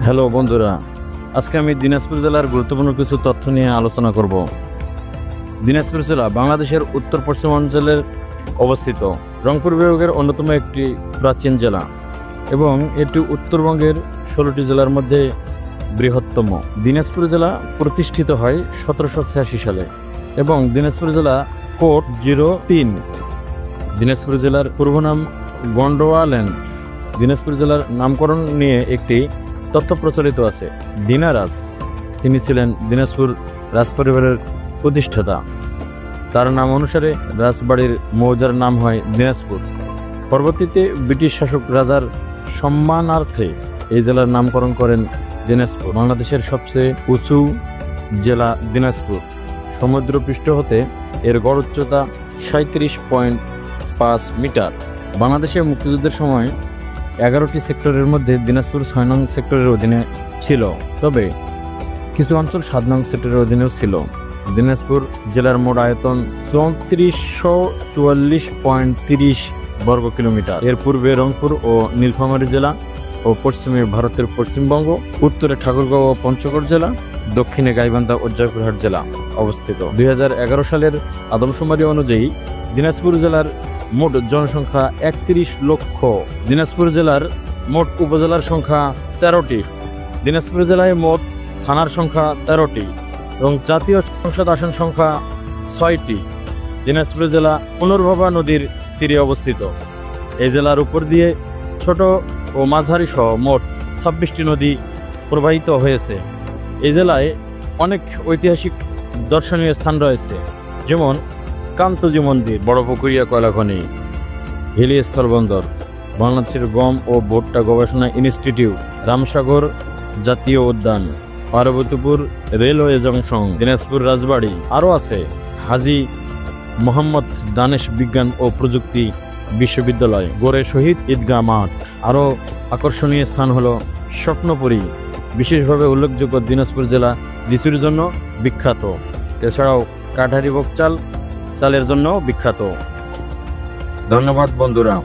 Hello বন্ধুরা, আজকে আমি দিনাজপুর জেলার গুরুত্বপূর্ণ কিছু তথ্য নিয়ে আলোচনা করব। দিনাজপুর জেলা বাংলাদেশের উত্তর পশ্চিমাঞ্চলের অবস্থিত রংপুর বিভাগের অন্যতম একটি প্রাচীন জেলা এবং এটি উত্তরবঙ্গের 16টি জেলার মধ্যে বৃহত্তম। দিনাজপুর জেলা প্রতিষ্ঠিত হয় 1786 সালে এবং দিনাজপুর জেলা কোড 03। দিনাজপুর জেলার পূর্ব নাম গন্ডোয়াল্যান্ড। দিনাজপুর জেলার নামকরণ নিয়ে একটি তথ্য প্রচলিত আছে। দিনারাজ, তিনি ছিলেন দিনাজপুর রাজপরিবারের প্রতিষ্ঠাতা। তার নাম অনুসারে রাজবাড়ির মৌজার নাম হয় দিনাজপুর। পরবর্তীতে ব্রিটিশ শাসক রাজার সম্মানার্থে এই জেলার নামকরণ করেন দিনাজপুর। বাংলাদেশের সবচেয়ে উঁচু জেলা দিনাজপুর। সমুদ্রপৃষ্ঠ হতে এর গড় উচ্চতা 37.5 মিটার। বাংলাদেশের মুক্তিযুদ্ধের সময় 11টি সেক্টরের মধ্যে দিনাজপুর 6 নং সেক্টরের অধীনে ছিল, তবে কিছু অঞ্চল 7 নং সেক্টরের অধীনেও ছিল। দিনাজপুর জেলার মোট আয়তন 3444.30 বর্গ কিলোমিটার। এর পূর্বে রংপুর ও নীলফামারী জেলা ও পশ্চিমে ভারতের পশ্চিমবঙ্গ, উত্তরে ঠাকুরগাঁও ও পঞ্চগড় জেলা, দক্ষিণে গাইবান্ধা ও জয়পুরহাট জেলা অবস্থিত। 2011 সালের আদমশুমারি অনুযায়ী দিনাজপুর জেলার মোট জনসংখ্যা 31 লক্ষ। দিনাজপুর জেলার মোট উপজেলার সংখ্যা 13টি। দিনাজপুর জেলায় মোট থানার সংখ্যা 13টি এবং জাতীয় সংসদ আসন সংখ্যা 6টি। দিনাজপুর জেলা পুনর্ভবা নদীর তীরে অবস্থিত। এই জেলার উপর দিয়ে ছোট ও মাঝারি সহ মোট 26টি নদী প্রবাহিত হয়েছে। এই জেলায় অনেক ঐতিহাসিক দর্শনীয় স্থান রয়েছে, যেমন কান্তজি মন্দির, বড়পুকুরিয়া কয়লা খনি, হিলি স্থলবন্দর, বাংলাদেশের গম ও ভুট্টা গবেষণা ইনস্টিটিউট, রামসাগর জাতীয় উদ্যান, পার্বতীপুর রেলওয়ে জংশন, দিনাজপুর রাজবাড়ি। আরও আছে হাজী মোহাম্মদ দানেশ বিজ্ঞান ও প্রযুক্তি বিশ্ববিদ্যালয়, গোরে শহীদ ঈদগাহ মাঠ। আরও আকর্ষণীয় স্থান হলো স্বপ্নপুরী। বিশেষভাবে উল্লেখযোগ্য দিনাজপুর জেলা লিচুর জন্য বিখ্যাত। এছাড়াও কাঠারি বক চালের জন্য বিখ্যাত। ধন্যবাদ বন্ধুরা।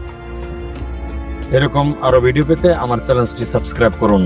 এরকম আরো ভিডিও পেতে আমার চ্যানেলটি সাবস্ক্রাইব করুন।